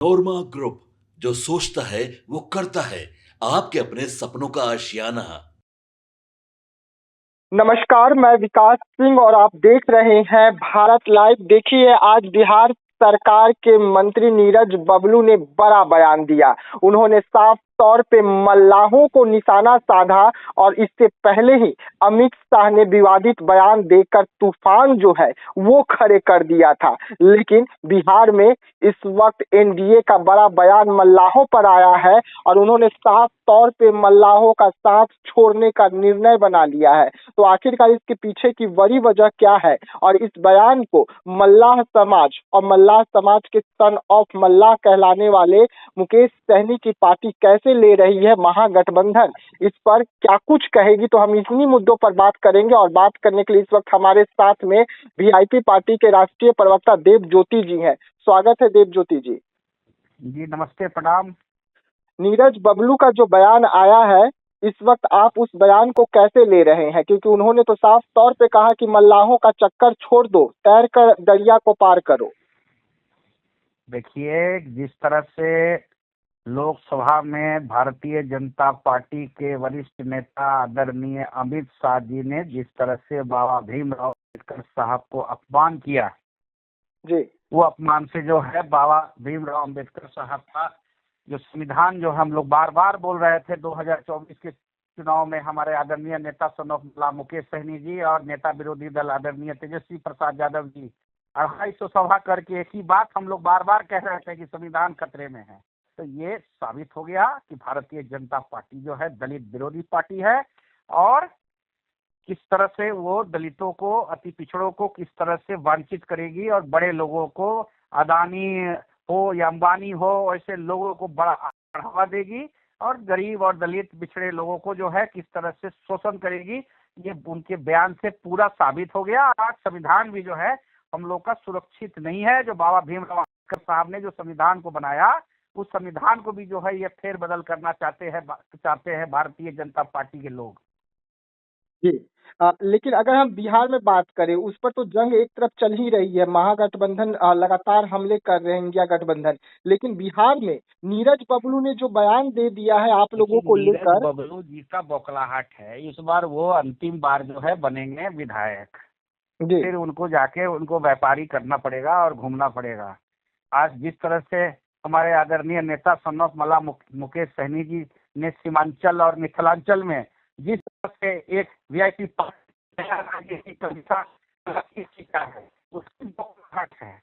नोरमा group, जो सोचता है वो करता है। आपके अपने सपनों का आशियाना। नमस्कार, मैं विकास सिंह और आप देख रहे हैं भारत लाइव। देखिए, आज बिहार सरकार के मंत्री नीरज बबलू ने बड़ा बयान दिया। उन्होंने साफ तौर पे मल्लाहों को निशाना साधा और इससे पहले ही अमित शाह ने विवादित बयान देकर तूफान जो है वो खड़े कर दिया था। लेकिन बिहार में इस वक्त एनडीए का बड़ा बयान मल्लाहों पर आया है और उन्होंने साफ तौर पे मल्लाहों का साथ छोड़ने का निर्णय बना लिया है। तो आखिरकार इसके पीछे की बड़ी वजह क्या है और इस बयान को मल्लाह समाज और मल्लाह समाज के सन ऑफ मल्लाह कहलाने वाले मुकेश सहनी की पार्टी कैसे ले रही है महागठबंधन, इस पर क्या कुछ कहेगी, तो हम इन्हीं मुद्दों पर बात करेंगे। और बात करने के लिए इस वक्त हमारे साथ में वीआईपी पार्टी के राष्ट्रीय प्रवक्ता देव ज्योति जी हैं। स्वागत है देव ज्योति जी। जी नमस्ते, प्रणाम। नीरज बबलू का जो बयान आया है, इस वक्त आप उस बयान को कैसे ले रहे हैं? क्योंकि उन्होंने तो साफ तौर पे कहा कि मल्लाहों का चक्कर छोड़ दो, तैर कर दरिया को पार करो। देखिए, जिस तरह से लोकसभा में भारतीय जनता पार्टी के वरिष्ठ नेता आदरणीय अमित शाह जी ने जिस तरह से बाबा भीमराव अम्बेडकर साहब को अपमान किया जी, वो अपमान से जो है बाबा भीमराव अम्बेडकर साहब का जो संविधान जो हम लोग बार बार बोल रहे थे 2024 के चुनाव में, हमारे आदरणीय नेता सन ऑफ मल्लाह मुकेश सहनी जी और नेता विरोधी दल आदरणीय तेजस्वी प्रसाद यादव जी 250 सभा करके एक ही बात हम लोग बार बार कह रहे थे कि संविधान खतरे में है। तो ये साबित हो गया कि भारतीय जनता पार्टी जो है दलित विरोधी पार्टी है और किस तरह से वो दलितों को, अति पिछड़ों को किस तरह से वंचित करेगी और बड़े लोगों को, अदानी हो या अंबानी हो, ऐसे लोगों को बढ़ावा देगी और गरीब और दलित पिछड़े लोगों को जो है किस तरह से शोषण करेगी। ये उनके बयान से पूरा साबित हो गया। आज संविधान भी जो है हम लोग का सुरक्षित नहीं है। जो बाबा भीमराव अम्बेडकर साहब ने जो संविधान को बनाया, उस संविधान को भी जो है ये फेरबदल करना चाहते हैं भारतीय जनता पार्टी के लोग। जी। लेकिन अगर हम बिहार में बात करें, उस पर तो जंग एक तरफ चल ही रही है। महागठबंधन लगातार हमले कर रहे हैं, इंडिया गठबंधन। लेकिन बिहार में नीरज बबलू ने जो बयान दे दिया है आप लोगों को नीरज लेकर। बबलू जी का बौखलाहट है। इस बार वो अंतिम बार जो है बनेंगे विधायक। जी, फिर उनको जाके उनको व्यापारी करना पड़ेगा और घूमना पड़ेगा। आज जिस तरह से हमारे आदरणीय नेता सन ऑफ मल्लाह मुकेश सहनी जी ने सीमांचल और मिथिलांचल में जिस तरह से एक वीआईपी है, उसकी बौखलाहट है।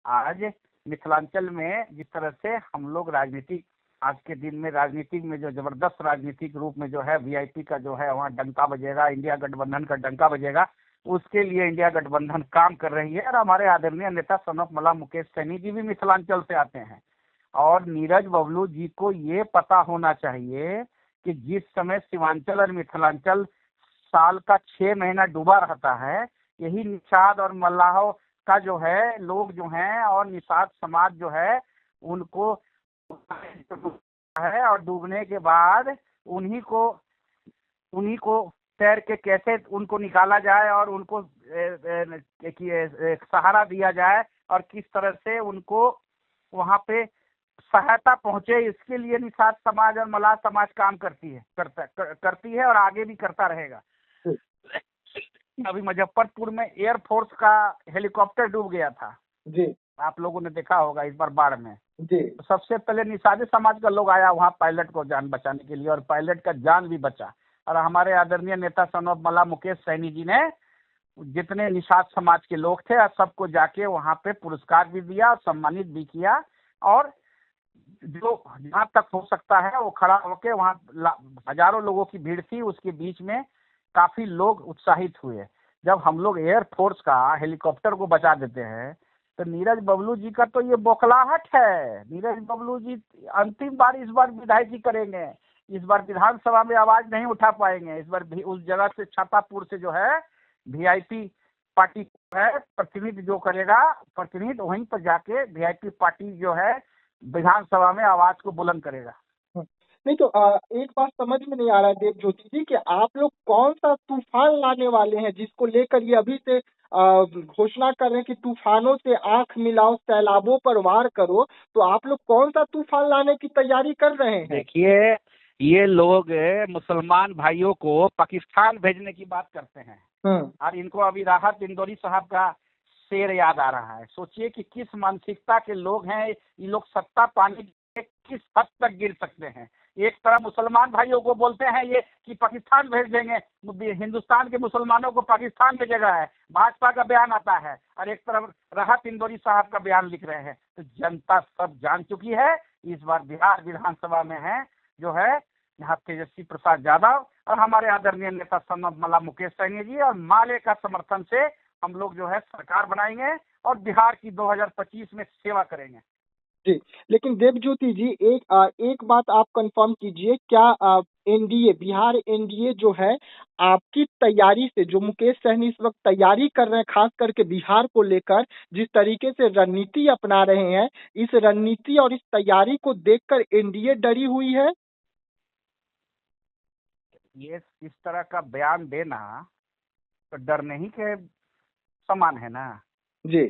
आज मिथिलांचल में जिस तरह से हम लोग राजनीतिक, आज के दिन में राजनीतिक में जो जबरदस्त राजनीतिक रूप में जो है वीआईपी का जो है वहाँ डंका बजेगा, इंडिया गठबंधन का डंका बजेगा। उसके लिए इंडिया गठबंधन काम कर रही है और हमारे आदरणीय नेता सन ऑफ मल्लाह मुकेश सहनी जी भी मिथिलांचल से आते हैं। और नीरज बबलू जी को ये पता होना चाहिए कि जिस समय सीमांचल और मिथिलांचल साल का 6 महीना डूबा रहता है, यही निषाद और मल्लाहों का जो है लोग जो हैं और निषाद समाज जो है उनको है और डूबने के बाद उन्हीं को तैर के कैसे उनको निकाला जाए और उनको एक सहारा दिया जाए और किस तरह से उनको वहाँ पे सहायता पहुंचे, इसके लिए निषाद समाज और मल्लाह समाज काम करती है और आगे भी करता रहेगा। अभी मुजफ्फरपुर में एयरफोर्स का हेलीकॉप्टर डूब गया था। जी, आप लोगों ने देखा होगा इस बार बाढ़ में। जी, तो सबसे पहले निषाद समाज का लोग आया वहाँ पायलट को जान बचाने के लिए और पायलट का जान भी बचा। और हमारे आदरणीय नेता सन ऑफ मल्लाह मुकेश सहनी जी ने जितने निषाद समाज के लोग थे सबको जाके वहाँ पे पुरस्कार भी दिया और सम्मानित भी किया। और जो जहाँ तक हो सकता है वो खड़ा होके वहाँ हजारों लोगों की भीड़ थी, उसके बीच में काफी लोग उत्साहित हुए। जब हम लोग एयरफोर्स का हेलीकॉप्टर को बचा देते हैं तो नीरज बबलू जी का तो ये बौखलाहट है। नीरज बबलू जी अंतिम बार इस बार विधायकी करेंगे। इस बार विधानसभा में आवाज नहीं उठा पाएंगे। इस बार भी उस जगह से छातापुर से जो है वीआईपी पार्टी है प्रतिनिधि जो करेगा, प्रतिनिधि वहीं पर जाके वीआईपी पार्टी जो है विधानसभा में आवाज को बुलंद करेगा। नहीं तो एक बात समझ में नहीं आ रहा है देव ज्योति जी कि आप लोग कौन सा तूफान लाने वाले हैं जिसको लेकर ये अभी से घोषणा कर रहे हैं कि तूफानों से आंख मिलाओ, सैलाबों पर वार करो, तो आप लोग कौन सा तूफान लाने की तैयारी कर रहे हैं? देखिए, ये लोग मुसलमान भाइयों को पाकिस्तान भेजने की बात करते हैं और इनको अभी राहत इंदौरी साहब का शेर याद आ रहा है। सोचिए कि किस मानसिकता के लोग हैं ये लोग, सत्ता पाने के किस हद तक गिर सकते हैं। एक तरफ मुसलमान भाइयों को बोलते हैं ये कि पाकिस्तान भेज देंगे, हिंदुस्तान के मुसलमानों को पाकिस्तान भेजेगा है, भाजपा का बयान आता है, और एक तरफ राहत इंदौरी साहब का बयान लिख रहे हैं। तो जनता सब जान चुकी है। इस बार बिहार विधानसभा में है जो है यहाँ तेजस्वी प्रसाद यादव और हमारे आदरणीय नेता सन्नत मला मुकेश सहनी जी और माले का समर्थन से हम लोग जो है सरकार बनाएंगे और बिहार की 2025 में सेवा करेंगे। जी, लेकिन देवज्योति जी, एक बात आप कंफर्म कीजिए, क्या एनडीए, बिहार एनडीए जो है, आपकी तैयारी से, जो मुकेश सहनी इस वक्त तैयारी कर रहे हैं खास करके बिहार को लेकर, जिस तरीके से रणनीति अपना रहे हैं, इस रणनीति और इस तैयारी को देखकर एनडीए डरी हुई है? ये इस तरह का बयान देना तो डरने ही के समान है ना जी।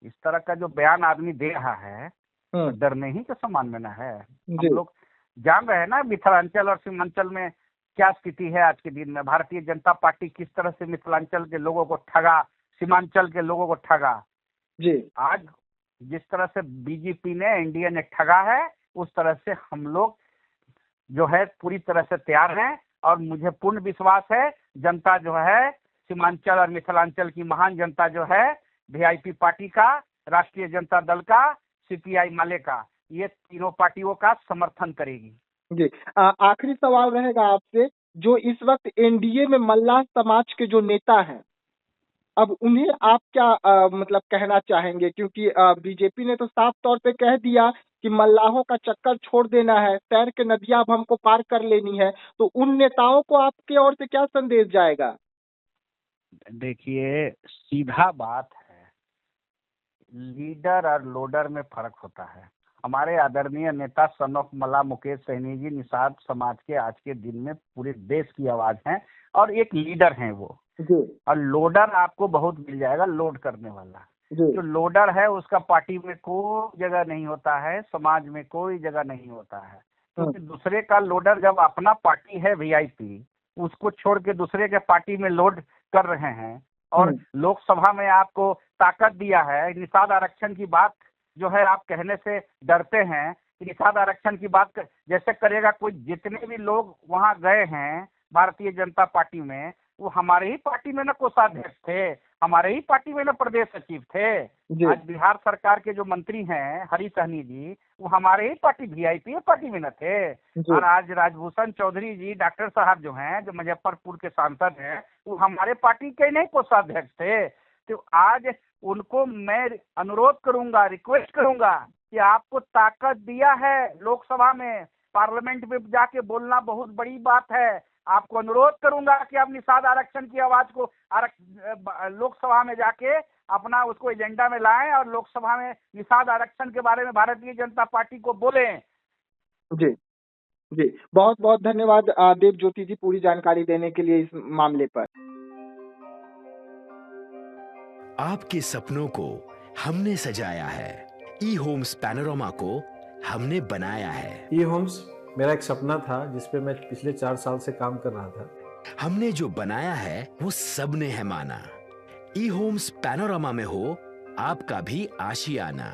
इस तरह का जो बयान आदमी दे रहा है तो डरने ही के समान में ना है। हम लोग जान रहे हैं ना मिथिलांचल और सीमांचल में क्या स्थिति है आज के दिन में। भारतीय जनता पार्टी किस तरह से मिथिलांचल के लोगों को ठगा, सीमांचल के लोगों को ठगा। जी। आज जिस तरह से बीजेपी ने, एनडीए ने ठगा है, उस तरह से हम लोग जो है पूरी तरह से तैयार हैं और मुझे पूर्ण विश्वास है जनता जो है सीमांचल और मिथिलांचल की महान जनता जो है वीआईपी पार्टी का, राष्ट्रीय जनता दल का, सीपीआई माले का, ये तीनों पार्टियों का समर्थन करेगी। जी, आखिरी सवाल रहेगा आपसे, जो इस वक्त एनडीए में मल्लाह समाज के जो नेता हैं, अब उन्हें आप क्या मतलब कहना चाहेंगे? क्योंकि बीजेपी ने तो साफ तौर पे कह दिया कि मल्लाहों का चक्कर छोड़ देना है, तैर के नदियां अब हमको पार कर लेनी है, तो उन नेताओं को आपके ओर से क्या संदेश जाएगा? देखिए, सीधा बात है, लीडर और लोडर में फर्क होता है। हमारे आदरणीय नेता सन ऑफ मला मुकेश सहनी जी निषाद समाज के आज के दिन में पूरे देश की आवाज हैं और एक लीडर हैं वो जी। और लोडर आपको बहुत मिल जाएगा, लोड करने वाला। जी। जो लोडर है उसका पार्टी में कोई जगह नहीं होता है, समाज में कोई जगह नहीं होता है, क्योंकि दूसरे का लोडर जब अपना पार्टी है वीआईपी, उसको छोड़ के दूसरे के पार्टी में लोड कर रहे हैं। और लोकसभा में आपको ताकत दिया है, निषाद आरक्षण की बात जो है आप कहने से डरते हैं कि निषाद आरक्षण की बात जैसे करेगा कोई। जितने भी लोग वहां गए हैं भारतीय जनता पार्टी में, वो हमारे ही पार्टी में न कोषाध्यक्ष थे, हमारे ही पार्टी में न प्रदेश सचिव थे। आज बिहार सरकार के जो मंत्री हैं हरी सहनी जी, वो हमारे ही पार्टी वीआईपी पार्टी में न थे। और आज राजभूषण चौधरी जी डॉक्टर साहब जो हैं, जो मुजफ्फरपुर के सांसद हैं, वो हमारे पार्टी के नहीं कोषाध्यक्ष थे। तो आज उनको मैं अनुरोध करूंगा, रिक्वेस्ट करूंगा कि आपको ताकत दिया है लोकसभा में, पार्लियामेंट में जाके बोलना बहुत बड़ी बात है। आपको अनुरोध करूंगा कि आप निषाद आरक्षण की आवाज को लोकसभा में जाके अपना उसको एजेंडा में लाएं और लोकसभा में निषाद आरक्षण के बारे में भारतीय जनता पार्टी को बोलें। जी जी, बहुत बहुत धन्यवाद देवज्योति जी पूरी जानकारी देने के लिए इस मामले पर। आपके सपनों को हमने सजाया है, ई होम्स पैनोरामा को हमने बनाया है। ई होम्स मेरा एक सपना था जिस पे मैं पिछले 4 साल से काम कर रहा था। हमने जो बनाया है वो सबने है माना। ई होम्स पैनोरामा में हो आपका भी आशियाना।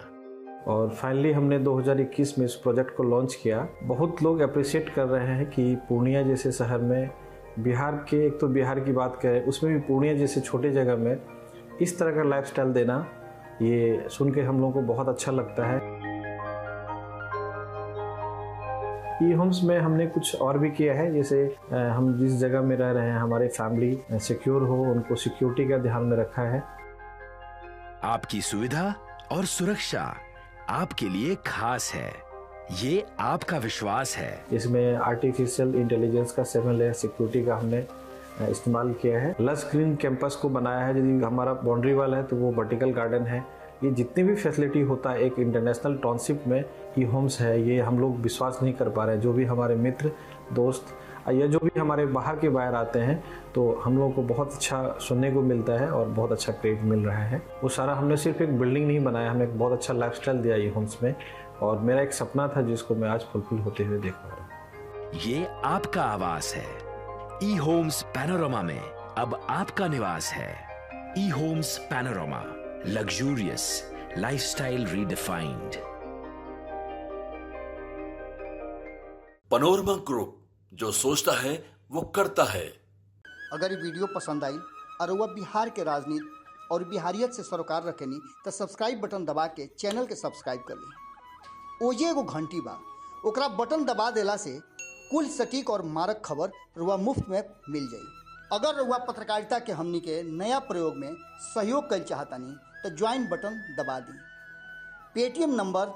और फाइनली हमने 2021 में इस प्रोजेक्ट को लॉन्च किया। बहुत लोग अप्रिशिएट कर रहे हैं कि पूर्णिया जैसे शहर में, बिहार के, एक तो बिहार की बात करें उसमें भी पूर्णिया जैसे छोटे जगह में इस तरह का लाइफस्टाइल देना, ये सुन के हम लोगों को बहुत अच्छा लगता है। ई होम्स में हमने कुछ और भी किया है, जैसे हम जिस जगह में रह रहे हैं हमारी फैमिली सिक्योर हो, उनको सिक्योरिटी का ध्यान में रखा है। आपकी सुविधा और सुरक्षा आपके लिए खास है, ये आपका विश्वास है। इसमें आर्टिफिशियल इंटेलिजेंस का 7 लेयर सिक्योरिटी का हमने इस्तेमाल किया है। लस ग्रीन कैंपस को बनाया है। यदि हमारा बाउंड्री वाल है तो वो वर्टिकल गार्डन है। ये जितनी भी फैसिलिटी होता है एक इंटरनेशनल टाउनशिप में ई होम्स है, ये हम लोग विश्वास नहीं कर पा रहे हैं। जो भी हमारे मित्र दोस्त या जो भी हमारे बाहर के बायर आते हैं तो हम लोगों को बहुत अच्छा सुनने को मिलता है और बहुत अच्छा क्रेडिट मिल रहा है। वो सारा हमने सिर्फ एक बिल्डिंग नहीं बनाया, हमने एक बहुत अच्छा लाइफस्टाइल दिया ई होम्स में, और मेरा एक सपना था जिसको मैं आज फुलफिल होते हुए देख पा रहा हूँ। ये आपका आवास है। ई होम्स पैनोरामा में अब आपका निवास है। E homes Panorama, luxurious lifestyle redefined. Panorama group, जो सोचता है वो करता है। अगर ये वीडियो पसंद आई और वह बिहार के राजनीति और बिहारियत से सरोकार रखेनी तो सब्सक्राइब बटन दबा के चैनल के सब्सक्राइब कर ली। ओजे एगो घंटी बा, ओकरा बटन दबा देला से कुल सटीक और मारक खबर रुआ मुफ्त में मिल जाई। अगर रुआ पत्रकारिता के हमनी के नया प्रयोग में सहयोग कर चाहतानी तो ज्वाइन बटन दबा दी। Paytm number